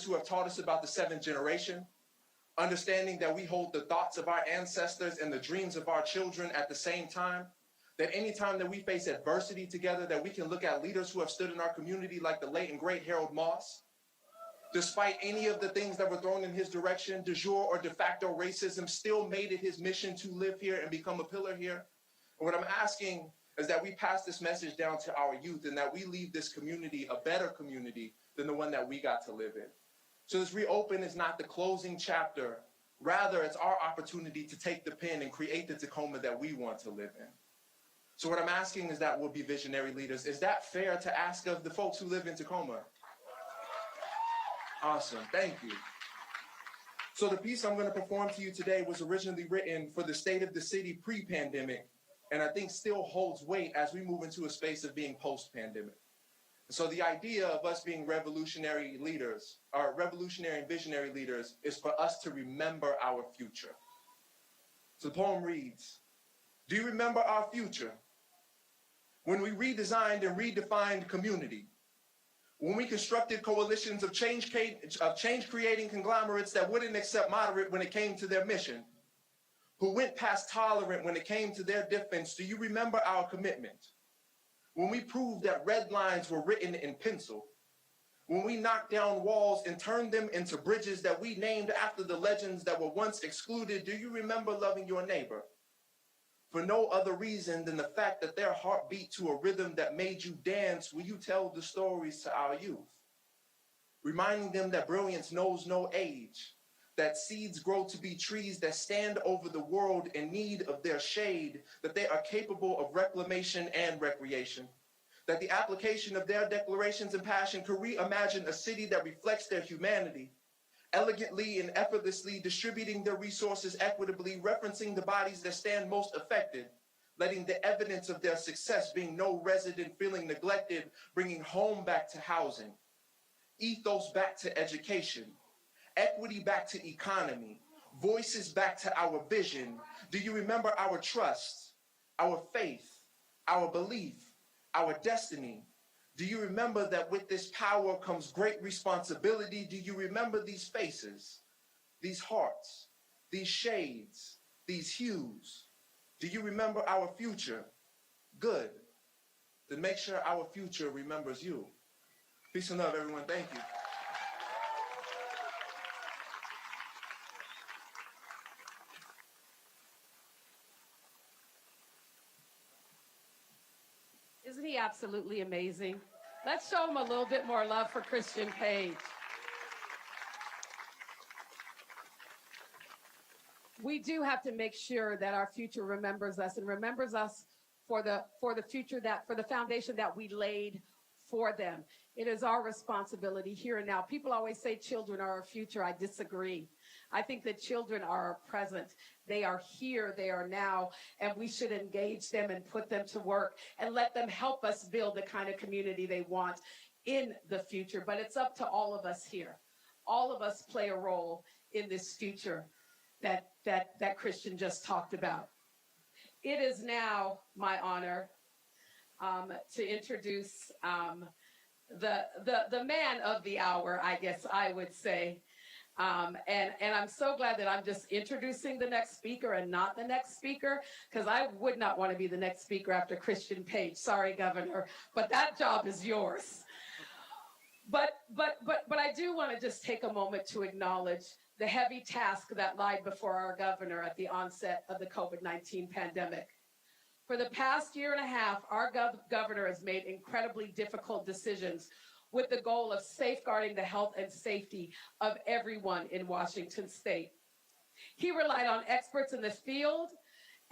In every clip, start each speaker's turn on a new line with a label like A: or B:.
A: who have taught us about the seventh generation, understanding that we hold the thoughts of our ancestors and the dreams of our children at the same time, that anytime that we face adversity together, that we can look at leaders who have stood in our community like the late and great Harold Moss. Despite any of the things that were thrown in his direction, de jure or de facto racism still made it his mission to live here and become a pillar here. And what I'm asking is that we pass this message down to our youth and that we leave this community a better community than the one that we got to live in. So this reopen is not the closing chapter. Rather, it's our opportunity to take the pen and create the Tacoma that we want to live in. So what I'm asking is that we'll be visionary leaders. Is that fair to ask of the folks who live in Tacoma? Awesome, thank you. So the piece I'm going to perform to you today was originally written for the state of the city pre-pandemic, and I think still holds weight as we move into a space of being post-pandemic. So the idea of us being revolutionary leaders, or revolutionary and visionary leaders, is for us to remember our future. So the poem reads, do you remember our future? When we redesigned and redefined community, when we constructed coalitions of change-creating conglomerates that wouldn't accept moderate when it came to their mission, who went past tolerant when it came to their defense, do you remember our commitment? When we proved that red lines were written in pencil, when we knocked down walls and turned them into bridges that we named after the legends that were once excluded, do you remember loving your neighbor? For no other reason than the fact that their heart beat to a rhythm that made you dance, will you tell the stories to our youth? Reminding them that brilliance knows no age, that seeds grow to be trees that stand over the world in need of their shade, that they are capable of reclamation and recreation, that the application of their declarations and passion could reimagine a city that reflects their humanity, elegantly and effortlessly distributing their resources equitably, referencing the bodies that stand most affected, letting the evidence of their success being no resident feeling neglected, bringing home back to housing, ethos back to education, equity back to economy, voices back to our vision. Do you remember our trust, our faith, our belief, our destiny? Do you remember that with this power comes great responsibility? Do you remember these faces, these hearts, these shades, these hues? Do you remember our future? Good. Then make sure our future remembers you. Peace and love, everyone. Thank you.
B: Isn't he absolutely amazing? Let's show him a little bit more love for Christian Page. We do have to make sure that our future remembers us and remembers us for the future, for the foundation that we laid for them. It is our responsibility here and now. People always say children are our future. I disagree. I think that children are our present. They are here, they are now, and we should engage them and put them to work and let them help us build the kind of community they want in the future. But it's up to all of us here. All of us play a role in this future that Christian just talked about. It is now my honor to introduce the man of the hour, I guess I would say. And I'm so glad that I'm just introducing the next speaker and not the next speaker, because I would not want to be the next speaker after Christian Page. Sorry, Governor, but that job is yours. But I do want to just take a moment to acknowledge the heavy task that lied before our governor at the onset of the COVID-19 pandemic. For the past year and a half, our governor has made incredibly difficult decisions with the goal of safeguarding the health and safety of everyone in Washington state. He relied on experts in the field,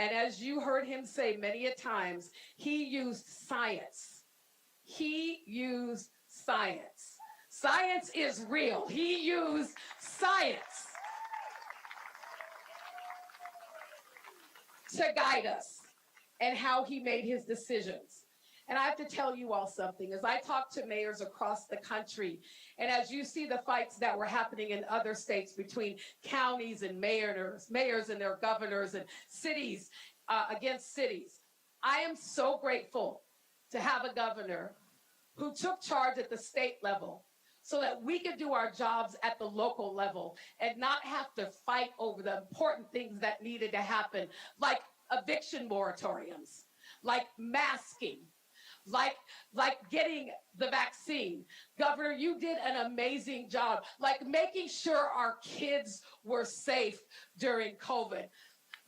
B: and as you heard him say many a times, he used science. He used science. Science is real. He used science to guide us and how he made his decisions. And I have to tell you all something. As I talk to mayors across the country, and as you see the fights that were happening in other states between counties and mayors and their governors and cities against cities, I am so grateful to have a governor who took charge at the state level, so that we could do our jobs at the local level and not have to fight over the important things that needed to happen, like eviction moratoriums, like masking, like getting the vaccine. Governor, you did an amazing job, like making sure our kids were safe during COVID.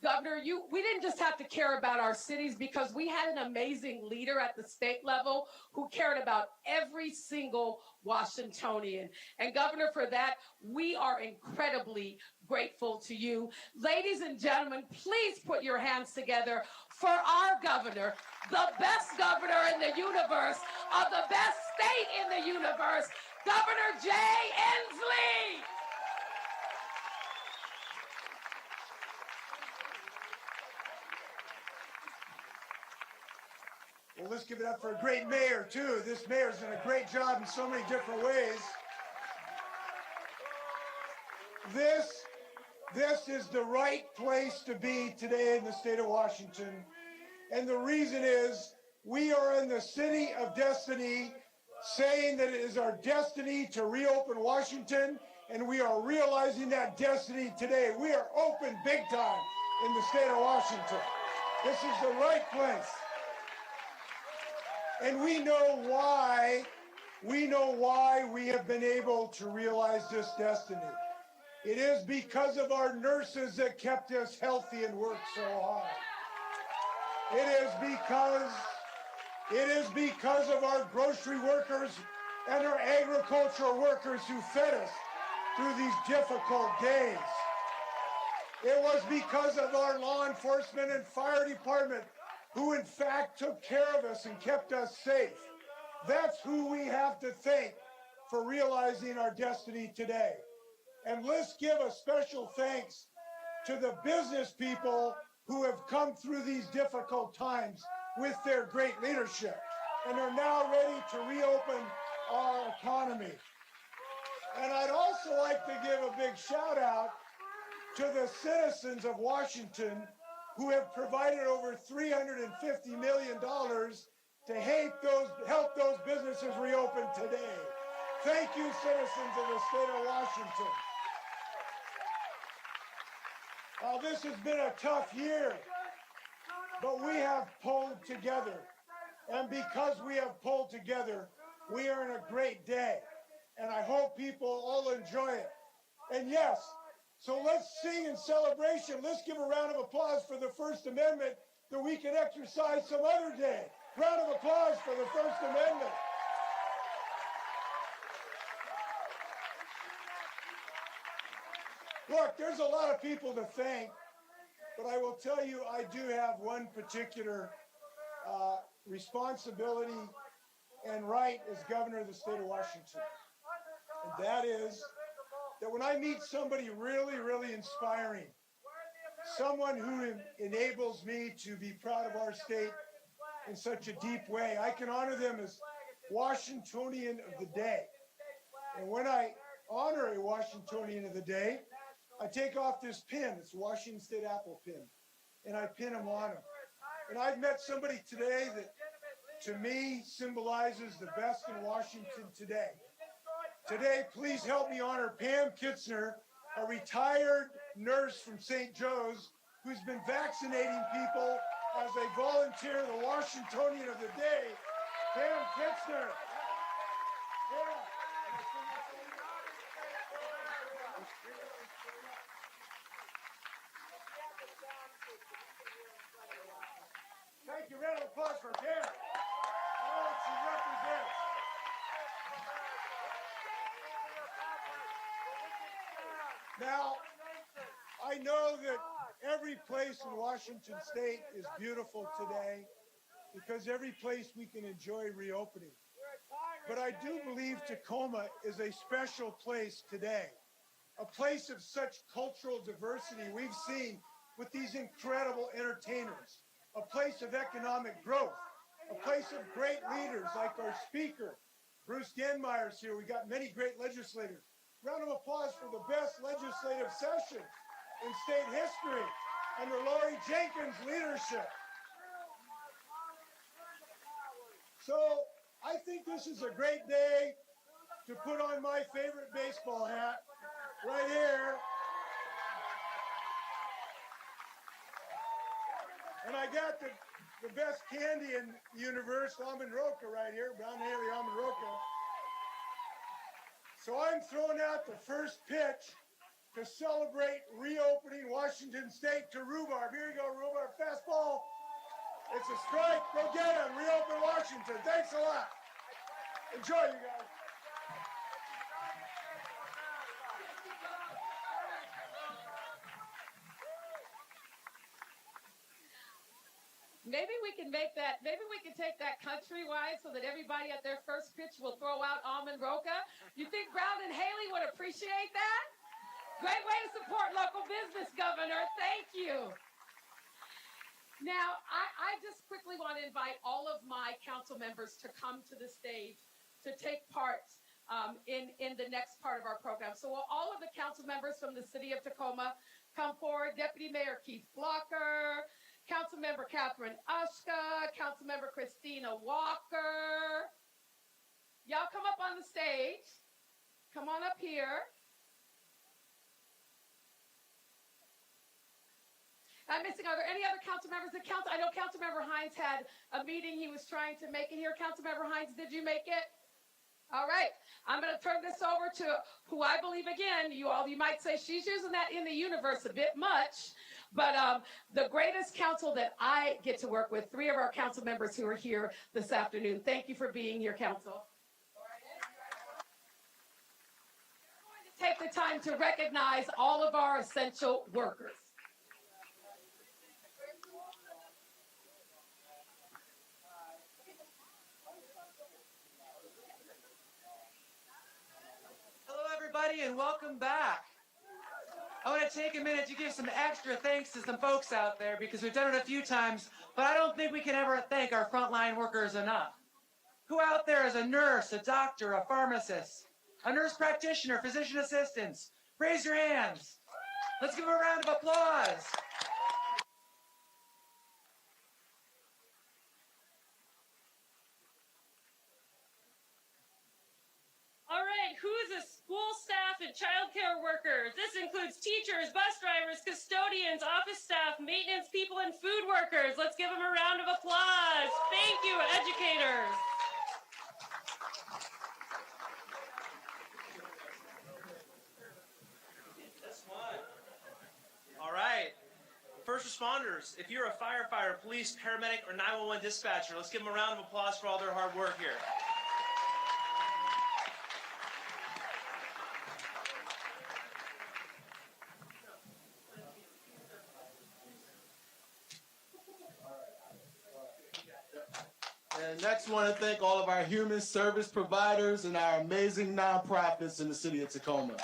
B: Governor, we didn't just have to care about our cities because we had an amazing leader at the state level who cared about every single Washingtonian. And Governor, for that, we are incredibly grateful to you. Ladies and gentlemen, please put your hands together for our governor, the best governor in the universe, of the best state in the universe, Governor Jay Inslee.
C: Well, let's give it up for a great mayor, too. This mayor's done a great job in so many different ways. This is the right place to be today in the state of Washington. And the reason is we are in the city of destiny, saying that it is our destiny to reopen Washington, and we are realizing that destiny today. We are open big time in the state of Washington. This is the right place. And we know why we have been able to realize this destiny. It is because of our nurses that kept us healthy and worked so hard. It is because of our grocery workers and our agricultural workers who fed us through these difficult days. It was because of our law enforcement and fire department who in fact took care of us and kept us safe. That's who we have to thank for realizing our destiny today. And let's give a special thanks to the business people who have come through these difficult times with their great leadership and are now ready to reopen our economy. And I'd also like to give a big shout out to the citizens of Washington who have provided over $350 million to help those businesses reopen today. Thank you, citizens of the state of Washington. This has been a tough year, but we have pulled together. And because we have pulled together, we are in a great day. And I hope people all enjoy it. And yes, so let's sing in celebration. Let's give a round of applause for the First Amendment that we can exercise some other day. Round of applause for the First Amendment. Look, there's a lot of people to thank, but I will tell you I do have one particular responsibility and right as governor of the state of Washington. And that is that when I meet somebody really, really inspiring, someone who enables me to be proud of our state in such a deep way, I can honor them as Washingtonian of the Day. And when I honor a Washingtonian of the Day, I take off this pin. It's a Washington State Apple pin. And I pin them on them. And I've met somebody today that, to me, symbolizes the best in Washington today. Today, please help me honor Pam Kitzner, a retired nurse from St. Joe's, who's been vaccinating people as a volunteer, the Washingtonian of the Day. Pam Kitzner. Yeah. Thank you. Round of applause for Pam. All that she represents. Now, I know that every place in Washington State is beautiful today because every place we can enjoy reopening. But I do believe Tacoma is a special place today, a place of such cultural diversity we've seen with these incredible entertainers, a place of economic growth, a place of great leaders like our speaker, Bruce Denmeyer's here. We got many great legislators. Round of applause for the best legislative session in state history under Lori Jenkins' leadership. So I think this is a great day. to put on my favorite baseball hat right here. And I got the best candy in the universe, almond roca right here, brown Haley almond roca. So I'm throwing out the first pitch to celebrate reopening Washington State to rhubarb. Here you go, rhubarb, fastball. It's a strike. Go get him. Reopen Washington. Thanks a lot. Enjoy, you guys.
B: Maybe we can make that, maybe we can take that countrywide so that everybody at their first pitch will throw out almond roca. You think Brown and Haley would appreciate that? Great way to support local business, Governor. Thank you. Now, I just quickly want to invite all of my council members to come to the stage to take part in the next part of our program. So will all of the council members from the city of Tacoma come forward? Deputy Mayor Keith Blocker, Councilmember Catherine Ushka, Councilmember Christina Walker. Y'all come up on the stage. Come on up here. I'm missing, are there any other council members that count? I know Councilmember Hines had a meeting he was trying to make it here. Councilmember Hines, did you make it? All right, I'm going to turn this over to who I believe, again, you might say she's using that in the universe a bit much, but the greatest council that I get to work with, 3 of our council members who are here this afternoon. Thank you for being here, council. We're going to take the time to recognize all of our essential workers.
D: And welcome back. I want to take a minute to give some extra thanks to some folks out there because we've done it a few times, but I don't think we can ever thank our frontline workers enough. Who out there is a nurse, a doctor, a pharmacist, a nurse practitioner, physician assistants? Raise your hands. Let's give them a round of applause.
E: All right, who's a school staff and childcare workers? This includes teachers, bus drivers, custodians, office staff, maintenance people, and food workers. Let's give them a round of applause. Thank you, educators.
F: This one. All right. First responders, if you're a firefighter, police, paramedic, or 911 dispatcher, let's give them a round of applause for all their hard work here.
G: And next, I want to thank all of our human service providers and our amazing nonprofits in the city of Tacoma.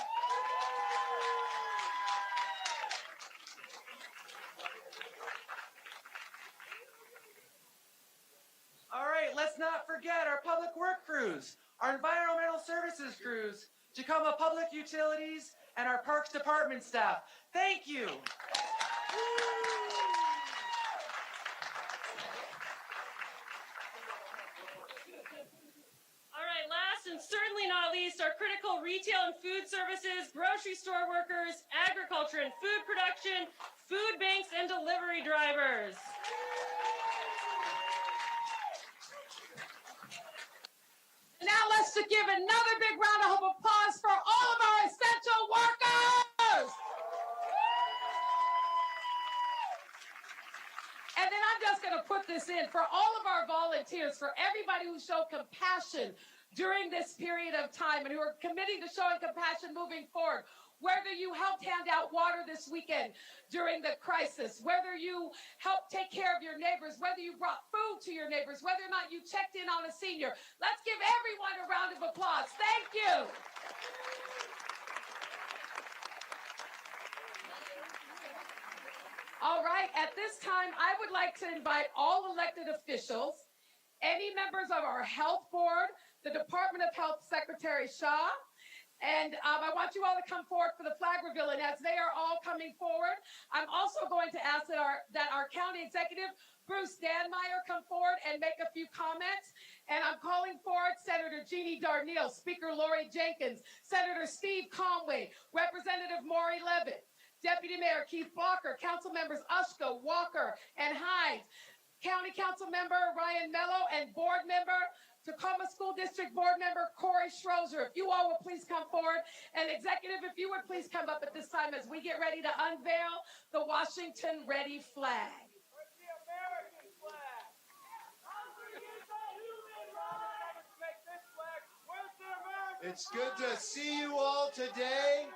D: All right, let's not forget our public work crews, our environmental services crews, Tacoma Public Utilities, and our Parks Department staff. Thank you.
E: And certainly not least, our critical retail and food services, grocery store workers, agriculture and food production, food banks, and delivery drivers.
B: Now let's just give another big round of applause for all of our essential workers. And then I'm just going to put this in for all of our volunteers, for everybody who showed compassion during this period of time and who are committing to showing compassion moving forward. Whether you helped hand out water this weekend during the crisis, whether you helped take care of your neighbors, whether you brought food to your neighbors, whether or not you checked in on a senior. Let's give everyone a round of applause. Thank you. All right, at this time, I would like to invite all elected officials, any members of our health board, the Department of Health Secretary Shaw, And I want you all to come forward for the flag reveal. And as they are all coming forward, I'm also going to ask that our county executive, Bruce Danmeyer, come forward and make a few comments. And I'm calling forward Senator Jeannie Darnell, Speaker Lori Jenkins, Senator Steve Conway, Representative Maury Levitt, Deputy Mayor Keith Blocker, Council members Ushko, Walker, and Hines, County Council member Ryan Mello, and board member Tacoma School District Board Member Corey Schrozer. If you all will please come forward. And executive, if you would please come up at this time as we get ready to unveil the Washington Ready flag.
H: Where's the American flag? Where's the American
I: It's good to see you all today.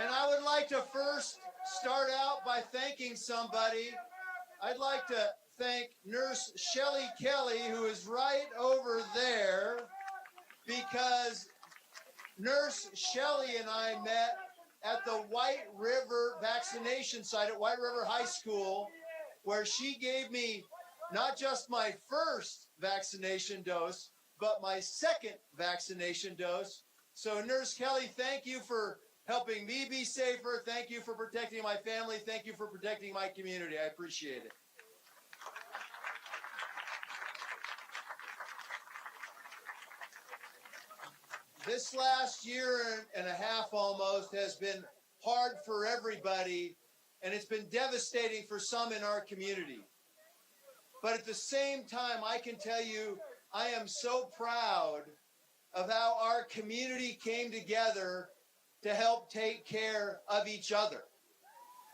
I: And I would like to first start out by thanking somebody. I'd like to thank Nurse Shelley Kelly, who is right over there, because Nurse Shelley and I met at the White River vaccination site at White River High School, where she gave me not just my first vaccination dose, but my second vaccination dose. So Nurse Kelly, thank you for helping me be safer. Thank you for protecting my family. Thank you for protecting my community. I appreciate it. This last year and a half almost has been hard for everybody, and it's been devastating for some in our community. But at the same time, I can tell you, I am so proud of how our community came together to help take care of each other.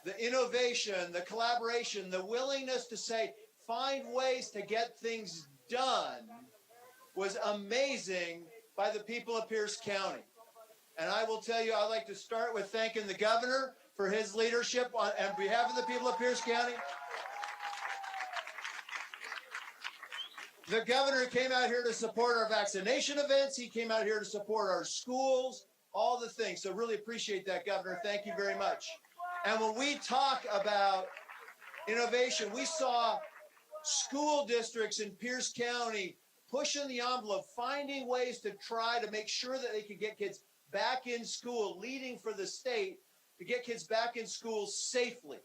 I: The innovation, the collaboration, the willingness to say, find ways to get things done was amazing by the people of Pierce County. And I will tell you, I'd like to start with thanking the governor for his leadership on behalf of the people of Pierce County. The governor came out here to support our vaccination events. He came out here to support our schools, all the things. So really appreciate that, Governor. Thank you very much. And when we talk about innovation, we saw school districts in Pierce County pushing the envelope, finding ways to try to make sure that they could get kids back in school, leading for the state to get kids back in school safely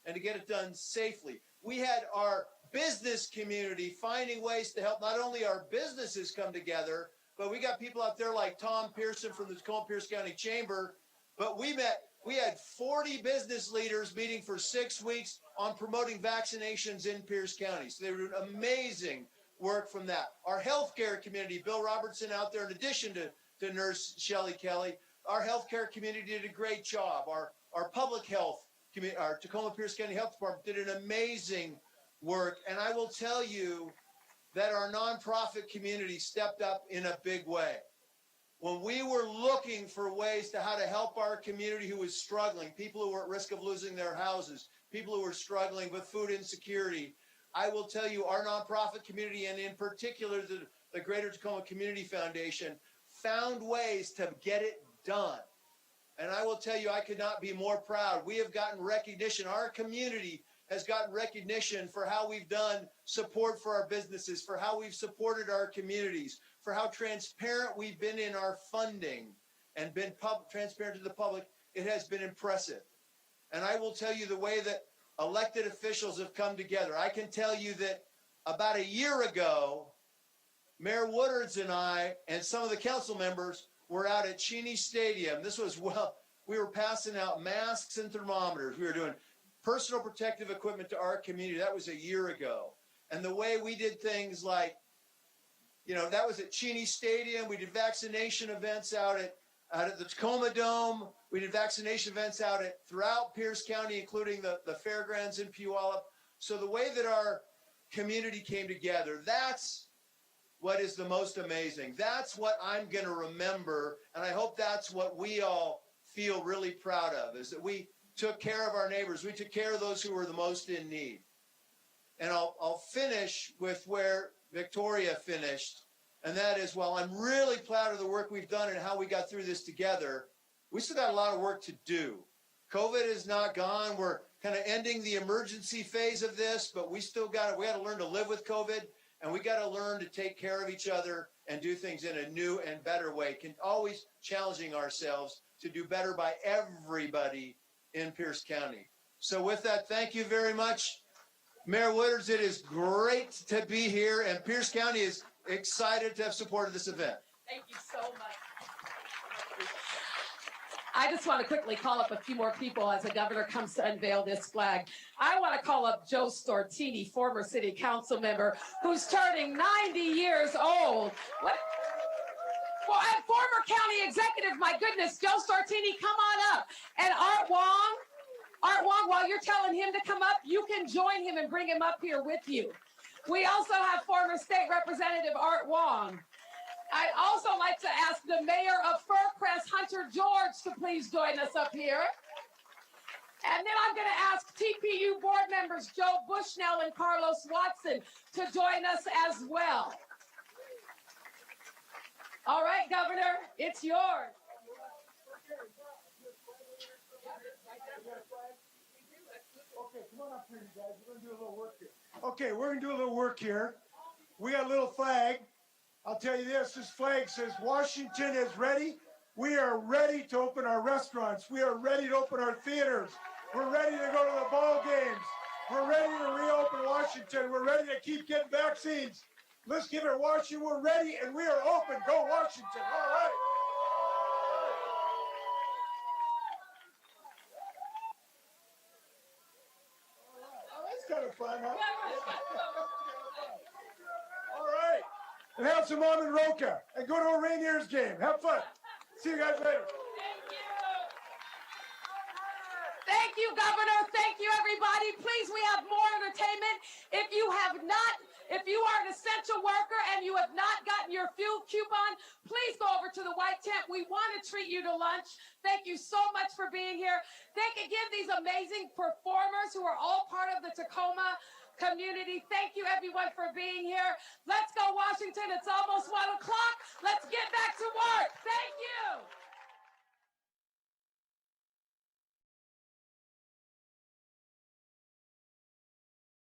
I: and to get it done safely. We had our business community finding ways to help not only our businesses come together, but we got people out there like Tom Pearson from the Tacoma Pierce County Chamber. But we had 40 business leaders meeting for 6 weeks on promoting vaccinations in Pierce County. So they were doing amazing work from that. Our healthcare community, Bill Robertson out there, in addition to Nurse Shelley Kelly, our healthcare community did a great job. Our public health community, our Tacoma Pierce County Health Department did an amazing work. And I will tell you that our nonprofit community stepped up in a big way. When we were looking for ways to how to help our community who was struggling, people who were at risk of losing their houses, people who were struggling with food insecurity, I will tell you, our nonprofit community, and in particular the Greater Tacoma Community Foundation, found ways to get it done. And I will tell you, I could not be more proud. We have gotten recognition. Our community has gotten recognition for how we've done support for our businesses, for how we've supported our communities, for how transparent we've been in our funding and been transparent to the public. It has been impressive. And I will tell you the way that elected officials have come together. I can tell you that about a year ago, Mayor Woodards and I and some of the council members were out at Cheney Stadium. This was, we were passing out masks and thermometers. We were doing personal protective equipment to our community. That was a year ago. And the way we did things like, that was at Cheney Stadium. We did vaccination events out at the Tacoma Dome. We did vaccination events throughout Pierce County, including the fairgrounds in Puyallup. So the way that our community came together, that's what is the most amazing. That's what I'm going to remember. And I hope that's what we all feel really proud of, is that we took care of our neighbors. We took care of those who were the most in need. And I'll finish with where Victoria finished. And that is, while I'm really proud of the work we've done and how we got through this together, we still got a lot of work to do. COVID is not gone. We're kind of ending the emergency phase of this, but we got to learn to live with COVID, and we got to learn to take care of each other and do things in a new and better way, always challenging ourselves to do better by everybody in Pierce County. So with that, thank you very much. Mayor Woodards, it is great to be here, and Pierce County is excited to have supported this event.
B: Thank you so much. I just want to quickly call up a few more people as the governor comes to unveil this flag. I want to call up Joe Stortini, former city council member, who's turning 90 years old. What? Well, and former county executive, my goodness, Joe Stortini, come on up. And Art Wong, while you're telling him to come up, you can join him and bring him up here with you. We also have former state representative Art Wong. I'd also like to ask the mayor of Fircrest, Hunter George, to please join us up here. And then I'm going to ask TPU board members Joe Bushnell and Carlos Watson to join us as well. All right, Governor, it's yours.
C: Okay, come on up here, you guys. We're going to do a little work here. Okay, we're going to do a little work here. We got a little flag. I'll tell you this flag says Washington is ready. We are ready to open our restaurants. We are ready to open our theaters. We're ready to go to the ball games. We're ready to reopen Washington. We're ready to keep getting vaccines. Let's give it Washington. We're ready and we are open. Go Washington. All right. Oh, that's kind of fun, huh? All right. And have some almond roca and go to a Rainiers game. Have fun. See you guys later.
B: Thank you, Governor. Thank you, everybody. Please, we have more entertainment. If you are an essential worker and you have not gotten your fuel coupon, please go over to the white tent. We want to treat you to lunch. Thank you so much for being here. Thank again these amazing performers who are all part of the Tacoma community. Thank you, everyone, for being here. Let's go, Washington. It's almost 1 o'clock. Let's get back to work. Thank you.